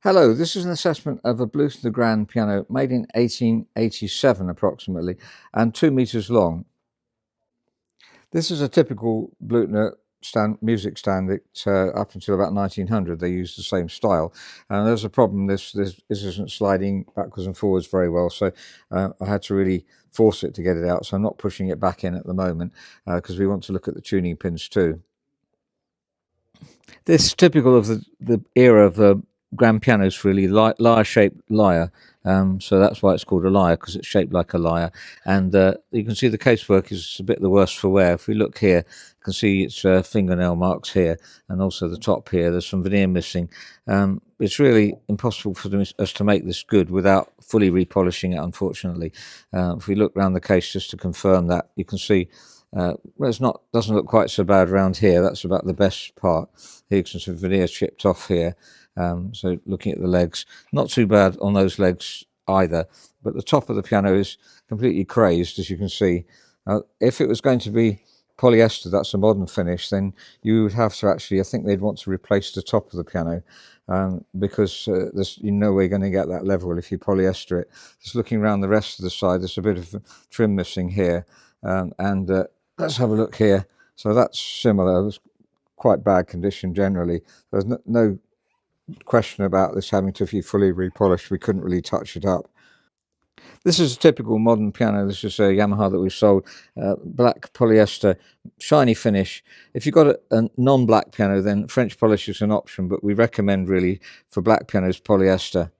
Hello, this is an assessment of a Bluthner grand piano made in 1887 approximately and 2 meters long. This is a typical Bluthner music stand. Up until about 1900 they used the same style, and there's a problem. This isn't sliding backwards and forwards very well, so I had to really force it to get it out, so I'm not pushing it back in at the moment because we want to look at the tuning pins too. This is typical of the era of grand pianos, really, lyre-shaped lyre. So that's why it's called a lyre, because it's shaped like a lyre. And you can see the casework is a bit the worse for wear. If we look here, you can see its fingernail marks here, and also the top here. There's some veneer missing. It's really impossible for us to make this good without fully repolishing it, unfortunately. If we look around the case just to confirm that, you can see well, doesn't look quite so bad around here. That's about the best part. Here, some veneer chipped off here. So looking at the legs, not too bad on those legs either. But the top of the piano is completely crazed, as you can see. If it was going to be polyester, that's a modern finish, then you would have to actually, I think they'd want to replace the top of the piano because there's no way you're going to get that level if you polyester it. Just looking around the rest of the side, there's a bit of trim missing here. Let's have a look here. So that's similar. It was quite bad condition generally. There's no question about this having to be fully repolished. We couldn't really touch it up. This is a typical modern piano. This is a Yamaha that we sold. Black polyester, shiny finish. If you've got a non-black piano, then French polish is an option, but we recommend really for black pianos polyester.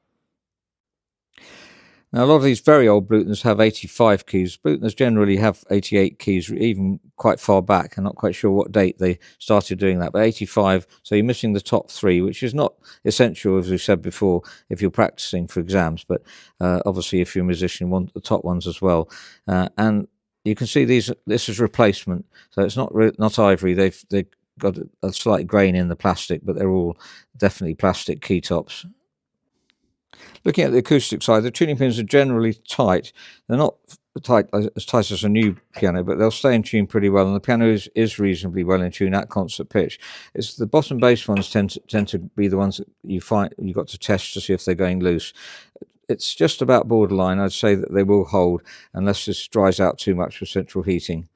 Now, a lot of these very old Bluthners have 85 keys. Bluthners generally have 88 keys, even quite far back. I'm not quite sure what date they started doing that, but 85. So you're missing the top three, which is not essential, as we said before, if you're practicing for exams. But obviously, if you're a musician, you want the top ones as well. And you can see this is replacement. So it's not ivory. They've got a slight grain in the plastic, but they're all definitely plastic key tops. Looking at the acoustic side, the tuning pins are generally tight. They're not as tight as a new piano, but they'll stay in tune pretty well, and the piano is reasonably well in tune at concert pitch. It's the bottom bass ones tend to be the ones that you've got to test to see if they're going loose. It's just about borderline. I'd say that they will hold unless this dries out too much with central heating.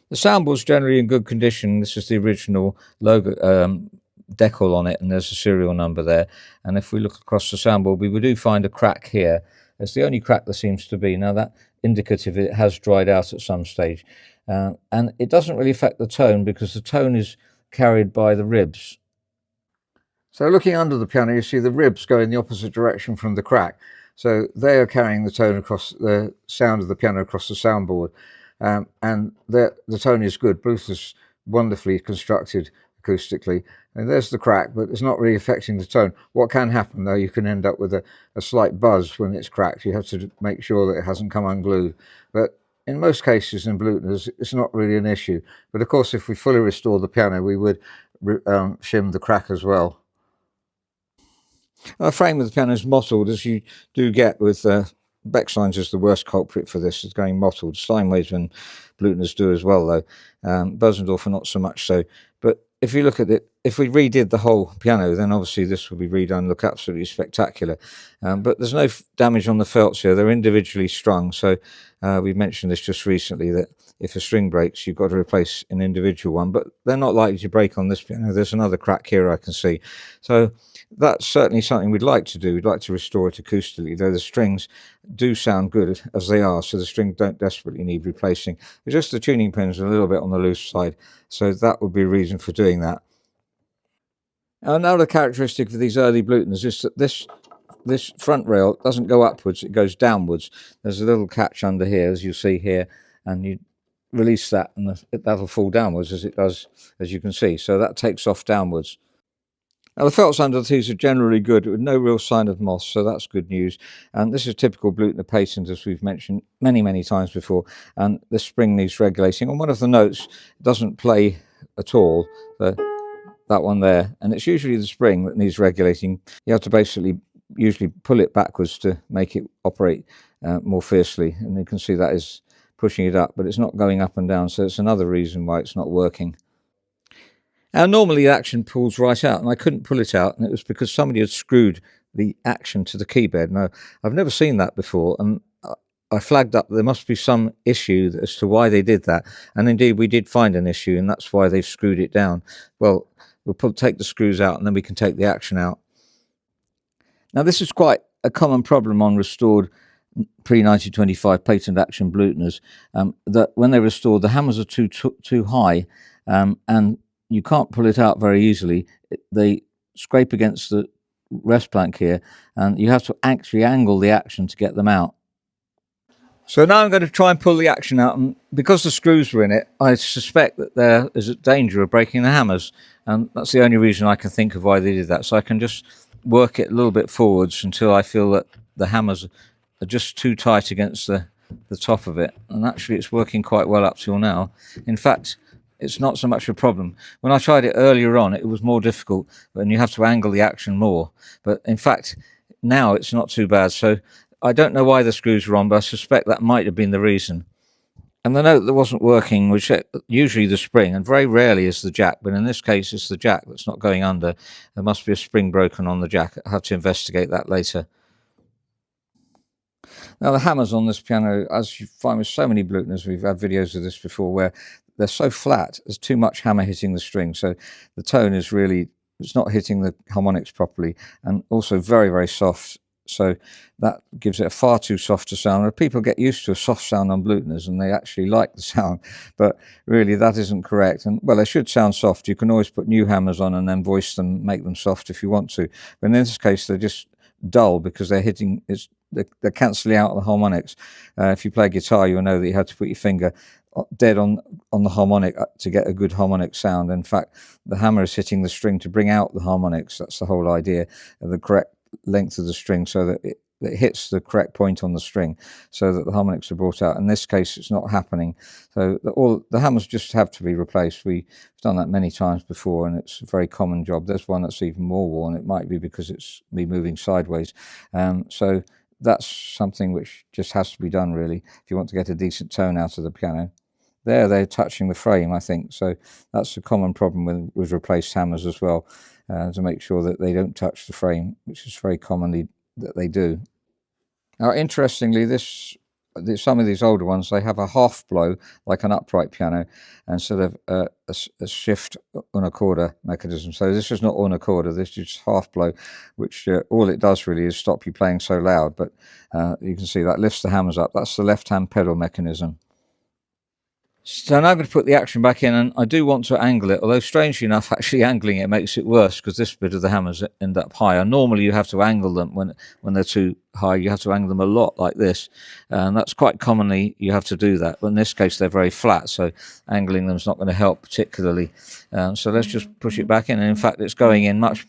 The soundboard's generally in good condition. This is the original logo decal on it, and there's a serial number there. And if we look across the soundboard, we do find a crack here. It's the only crack there seems to be. Now, that indicative it has dried out at some stage, and it doesn't really affect the tone because the tone is carried by the ribs. So looking under the piano, you see the ribs go in the opposite direction from the crack, so they are carrying the tone across the sound of the piano across the soundboard, and the tone is good. Bluthner's wonderfully constructed acoustically, and there's the crack, but it's not really affecting the tone. What can happen though, you can end up with a slight buzz when it's cracked. You have to make sure that it hasn't come unglued, but in most cases in Bluthner's it's not really an issue. But of course, if we fully restore the piano, we would shim the crack as well. The frame of the piano is mottled, as you do get with Bechstein's is the worst culprit for this. It's going mottled. Steinways and Bluthner's do as well, though. Bösendorfer not so much so. But if you look at it, if we redid the whole piano, then obviously this will be redone, look absolutely spectacular. But there's no damage on the felts here. They're individually strung. So we mentioned this just recently, that if a string breaks, you've got to replace an individual one. But they're not likely to break on this piano. There's another crack here I can see. So that's certainly something we'd like to do. We'd like to restore it acoustically, though the strings do sound good as they are, so the strings don't desperately need replacing. It's just the tuning pins are a little bit on the loose side, so that would be a reason for doing that. Another characteristic of these early Bluthners is that this front rail doesn't go upwards, it goes downwards. There's a little catch under here, as you see here, and you release that and that'll fall downwards as it does, as you can see. So that takes off downwards. Now, the felts under these are generally good, with no real sign of moss, so that's good news. And this is typical Bluthner patent, as we've mentioned many times before. And the spring needs regulating. On one of the notes, it doesn't play at all, that one there. And it's usually the spring that needs regulating. You have to basically usually pull it backwards to make it operate more fiercely. And you can see that is pushing it up, but it's not going up and down, so it's another reason why it's not working. Now, normally the action pulls right out, and I couldn't pull it out, and it was because somebody had screwed the action to the keybed. Now, I've never seen that before, and I flagged up there must be some issue as to why they did that. And indeed, we did find an issue, and that's why they've screwed it down. Well, we'll take the screws out, and then we can take the action out. Now, this is quite a common problem on restored pre-1925 patent action Bluthners, that when they're restored, the hammers are too high, and you can't pull it out very easily. They scrape against the rest plank here, and you have to actually angle the action to get them out. So now I'm going to try and pull the action out, and because the screws were in it, I suspect that there is a danger of breaking the hammers, and that's the only reason I can think of why they did that. So I can just work it a little bit forwards until I feel that the hammers are just too tight against the top of it, and actually it's working quite well up till now. In fact, it's not so much a problem. When I tried it earlier on, it was more difficult, and you have to angle the action more. But in fact, now it's not too bad. So I don't know why the screws were on, but I suspect that might have been the reason. And the note that wasn't working was usually the spring, and very rarely is the jack, but in this case it's the jack that's not going under. There must be a spring broken on the jack. I'll have to investigate that later. Now, the hammers on this piano, as you find with so many Bluthners, we've had videos of this before, where they're so flat, there's too much hammer hitting the string, so the tone is really, it's not hitting the harmonics properly, and also very, very soft. So that gives it a far too soft a sound. People get used to a soft sound on Bluthners, and they actually like the sound, but really that isn't correct. And well, they should sound soft. You can always put new hammers on and then voice them, make them soft if you want to. But in this case, they're just dull because they're hitting, they're cancelling out the harmonics. If you play guitar, you'll know that you have to put your finger dead on the harmonic to get a good harmonic sound. In fact, the hammer is hitting the string to bring out the harmonics. That's the whole idea of the correct length of the string, so that it hits the correct point on the string, so that the harmonics are brought out. In this case, it's not happening. So all the hammers just have to be replaced. We've done that many times before, and it's a very common job. There's one that's even more worn. It might be because it's me moving sideways. So that's something which just has to be done, really, if you want to get a decent tone out of the piano. They're touching the frame, I think. So that's a common problem with replaced hammers as well, to make sure that they don't touch the frame, which is very commonly that they do. Now, interestingly, some of these older ones, they have a half blow like an upright piano instead of a shift una corda mechanism. So this is not una corda, this is just half blow, which all it does really is stop you playing so loud. But you can see that lifts the hammers up. That's the left-hand pedal mechanism. So now I'm going to put the action back in, and I do want to angle it, although strangely enough, actually angling it makes it worse because this bit of the hammers end up higher. Normally you have to angle them when they're too high. You have to angle them a lot like this, and that's quite commonly you have to do that. But in this case, they're very flat, so angling them is not going to help particularly. So let's just push it back in, and in fact, it's going in much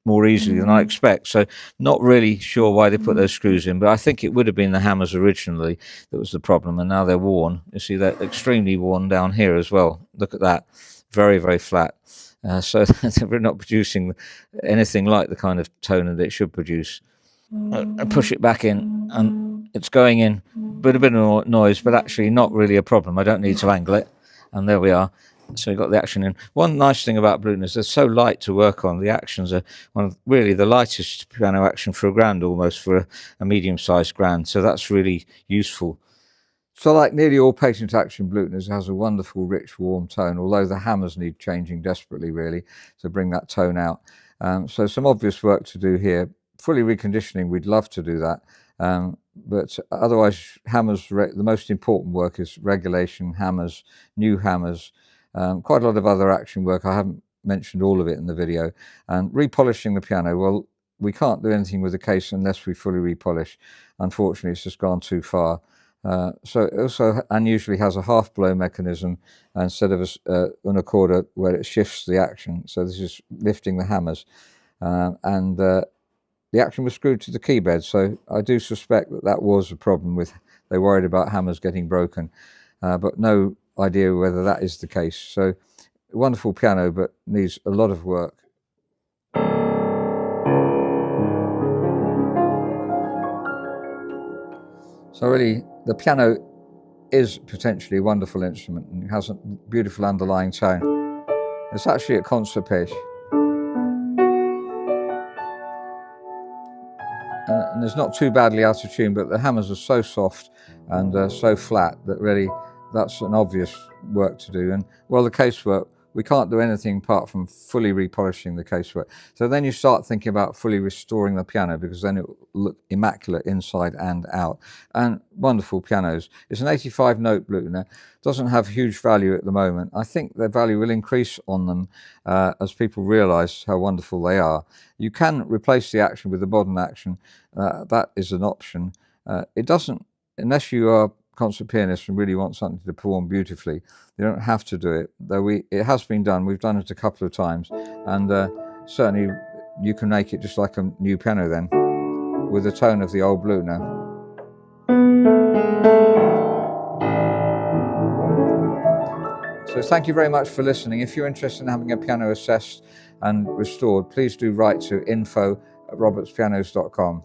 more easily than I expect. So not really sure why they put those screws in, but I think it would have been the hammers originally that was the problem, and now they're worn. You see, they're extremely worn down here as well. Look at that, very, very flat. So they're not producing anything like the kind of tone that it should produce. I push it back in, and it's going in with a bit of noise, but actually not really a problem. I don't need to angle it, and there we are. So you've got the action in. One nice thing about Bluthners, they're so light to work on. The actions are one of really the lightest piano action for a grand, almost for a medium-sized grand. So that's really useful. So like nearly all patent action Bluthners, it has a wonderful, rich, warm tone, although the hammers need changing desperately, really, to bring that tone out. So some obvious work to do here. Fully reconditioning, we'd love to do that. But otherwise, hammers, the most important work is regulation, hammers, new hammers, quite a lot of other action work. I haven't mentioned all of it in the video. And repolishing the piano, well, we can't do anything with the case unless we fully repolish. Unfortunately, it's just gone too far. So it also unusually has a half blow mechanism instead of una corda where it shifts the action. So this is lifting the hammers. The action was screwed to the keybed, so I do suspect that was a problem with, they worried about hammers getting broken, but no idea whether that is the case. So wonderful piano, but needs a lot of work. So really, the piano is potentially a wonderful instrument and has a beautiful underlying tone. It's actually at concert pitch. And it's not too badly out of tune, but the hammers are so soft and so flat that really that's an obvious work to do. And well, the casework, we can't do anything apart from fully repolishing the casework. So then you start thinking about fully restoring the piano, because then it will look immaculate inside and out. And wonderful pianos. It's an 85 note Bluthner. Doesn't have huge value at the moment. I think their value will increase on them as people realise how wonderful they are. You can replace the action with the modern action. That is an option. It doesn't, unless you are a concert pianist and really want something to perform beautifully, you don't have to do it. Though it has been done. We've done it a couple of times, and certainly you can make it just like a new piano then, with the tone of the old Bluthner. So thank you very much for listening. If you're interested in having a piano assessed and restored, please do write to info@robertspianos.com.